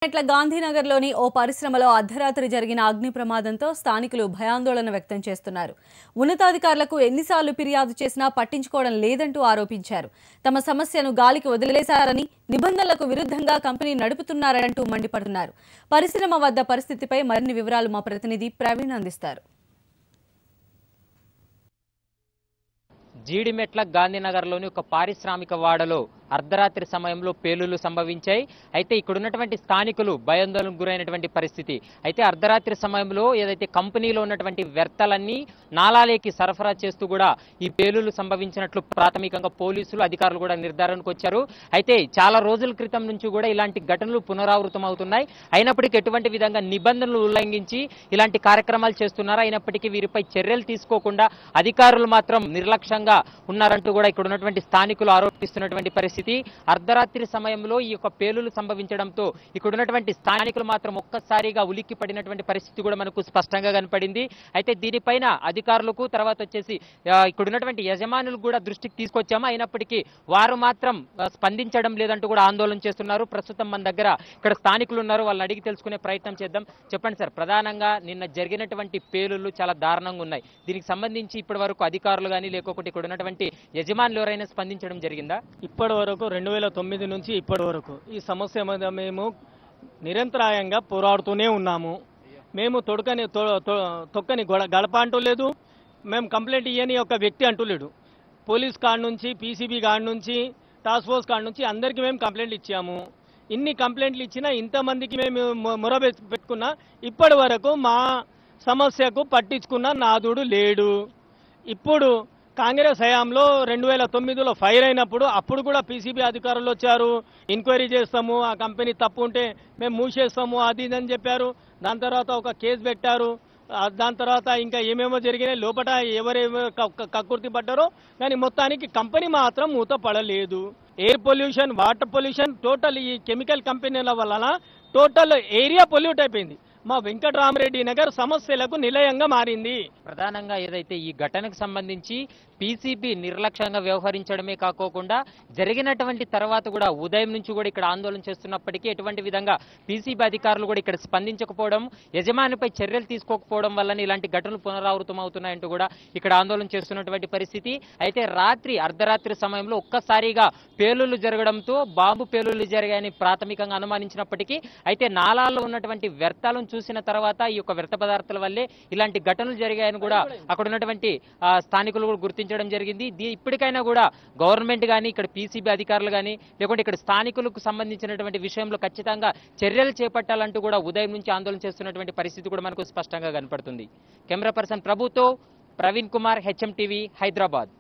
ఇట్లా గాంధీనగర్లోని ఓ పరిశ్రమలో అర్ధరాత్రి జరిగిన అగ్ని ప్రమాదంతో స్థానికులు భయాందోళన వ్యక్తం చేస్తున్నారు. ఉన్నతాధికారులకు ఎన్నిసార్లు ఫిర్యాదు చేసినా పట్టించుకోవడం లేదంటూ ఆరోపించారు. తమ సమస్యను గాలికి వదిలేశారని, నిబంధనలకు విరుద్ధంగా కంపెనీ నడుపుతున్నారంటూ మండిపడుతున్నారు. పరిశ్రమ వద్ద పరిస్థితిపై మరిన్ని వివరాలు మా ప్రతినిధి ప్రవీణ్ అందిస్తారు. జీడిమెట్ల గాంధీనగర్లోని ఒక పారిశ్రామిక వాడలో అర్ధరాత్రి సమయంలో పేలుళ్లు సంభవించాయి. అయితే ఇక్కడ ఉన్నటువంటి స్థానికులు భయాందోళనకు గురైనటువంటి పరిస్థితి. అయితే అర్ధరాత్రి సమయంలో ఏదైతే కంపెనీలో ఉన్నటువంటి వ్యర్థాలన్నీ నాలాలేకి సరఫరా చేస్తూ కూడా ఈ పేలుళ్లు సంభవించినట్లు ప్రాథమికంగా పోలీసులు అధికారులు కూడా నిర్ధారణకు వచ్చారు. అయితే చాలా రోజుల క్రితం నుంచి కూడా ఇలాంటి ఘటనలు పునరావృతం అవుతున్నాయి. అయినప్పటికీ ఎటువంటి విధంగా నిబంధనలు ఉల్లంఘించి ఇలాంటి కార్యక్రమాలు చేస్తున్నారు. అయినప్పటికీ వీరిపై చర్యలు తీసుకోకుండా అధికారులు మాత్రం నిర్లక్ష్యంగా ఉన్నారంటూ కూడా ఇక్కడ ఉన్నటువంటి స్థానికులు ఆరోపిస్తున్నటువంటి పరిస్థితి. అర్ధరాత్రి సమయంలో ఈ యొక్క పేలులు సంభవించడంతో ఇక్కడ ఉన్నటువంటి స్థానికులు మాత్రం ఒక్కసారిగా ఉలిక్కి పడినటువంటి పరిస్థితి కూడా మనకు స్పష్టంగా కనపడింది. అయితే దీనిపైన అధికారులకు తర్వాత వచ్చేసి ఇక్కడ ఉన్నటువంటి యజమానులు కూడా దృష్టికి తీసుకొచ్చాము. అయినప్పటికీ వారు మాత్రం స్పందించడం లేదంటూ కూడా ఆందోళన చేస్తున్నారు. ప్రస్తుతం మన దగ్గర ఇక్కడ స్థానికులు ఉన్నారు, వాళ్ళని అడిగి తెలుసుకునే ప్రయత్నం చేద్దాం. చెప్పండి సార్, ప్రధానంగా నిన్న జరిగినటువంటి పేలుళ్లు చాలా దారుణంగా ఉన్నాయి. దీనికి సంబంధించి ఇప్పటి వరకు అధికారులు కానీ లేకపోతే ఇక్కడ ఉన్నటువంటి యజమానులు ఎవరైనా స్పందించడం జరిగిందా? ఇప్పటి వరకు 2009 నుంచి ఇప్పటి వరకు ఈ సమస్య మీద మేము నిరంతరాయంగా పోరాడుతూనే ఉన్నాము. మేము తొక్కని గడప అంటూ లేదు, మేము కంప్లైంట్ ఇయ్యని ఒక వ్యక్తి అంటూ లేడు. పోలీస్ కాడ నుంచి, పీసీబీ కాడ నుంచి, టాస్క్ ఫోర్స్ కాడ నుంచి అందరికీ మేము కంప్లైంట్లు ఇచ్చాము. ఇన్ని కంప్లైంట్లు ఇచ్చినా, ఇంతమందికి మేము మొర పెట్టుకున్నా ఇప్పటి వరకు మా సమస్యకు పట్టించుకున్న నాదుడు లేడు. ఇప్పుడు కాంగ్రెస్ హయాంలో 2009లో ఫైర్ అయినప్పుడు అప్పుడు కూడా పీసీబీ అధికారులు వచ్చారు, ఎంక్వైరీ చేస్తాము, ఆ కంపెనీ తప్పు ఉంటే మేము మూసేస్తాము అది ఇదని చెప్పారు. దాని తర్వాత ఒక కేసు పెట్టారు. దాని తర్వాత ఇంకా ఏమేమో జరిగినాయి, లోపల ఎవరేమో కక్కుర్తి పడ్డారో కానీ మొత్తానికి కంపెనీ మాత్రం మూత పడలేదు. Air pollution, water pollution, total ఈ కెమికల్ కంపెనీల వలన టోటల్ ఏరియా పొల్యూట్ అయిపోయింది. మా వెంకటరామరెడ్డి నగర్ సమస్యలకు నిలయంగా మారింది. ప్రధానంగా ఏదైతే ఈ ఘటనకు సంబంధించి పీసీబీ నిర్లక్ష్యంగా వ్యవహరించడమే కాకోకుండా జరిగినటువంటి తర్వాత కూడా ఉదయం నుంచి కూడా ఇక్కడ ఆందోళన చేస్తున్నప్పటికీ ఎటువంటి విధంగా పీసీబీ అధికారులు కూడా ఇక్కడ స్పందించకపోవడం, యజమానిపై చర్యలు తీసుకోకపోవడం వల్ల ఇలాంటి ఘటనలు పునరావృతం అవుతున్నాయంటూ కూడా ఇక్కడ ఆందోళన చేస్తున్నటువంటి పరిస్థితి. అయితే అర్ధరాత్రి సమయంలో ఒక్కసారిగా పేలుళ్లు జరగడంతో బాంబు పేలుళ్లు జరిగాయని ప్రాథమికంగా అనుమానించినప్పటికీ అయితే నాలాల్లో ఉన్నటువంటి వ్యర్థాలను చూసిన తర్వాత ఈ యొక్క వ్యర్థ పదార్థాల వల్లే ఇలాంటి ఘటనలు జరిగాయని కూడా అక్కడ ఉన్నటువంటి స్థానికులు కూడా గుర్తించడం జరిగింది. ఇప్పటికైనా కూడా గవర్నమెంట్ కానీ, ఇక్కడ పీసీబీ అధికారులు కానీ, లేకుంటే ఇక్కడ స్థానికులకు సంబంధించినటువంటి విషయంలో ఖచ్చితంగా చర్యలు చేపట్టాలంటూ కూడా ఉదయం నుంచి ఆందోళన చేస్తున్నటువంటి పరిస్థితి కూడా మనకు స్పష్టంగా కనపడుతుంది. కెమెరా పర్సన్ ప్రభుతో ప్రవీణ్ కుమార్, హెచ్ఎం టీవీ, హైదరాబాద్.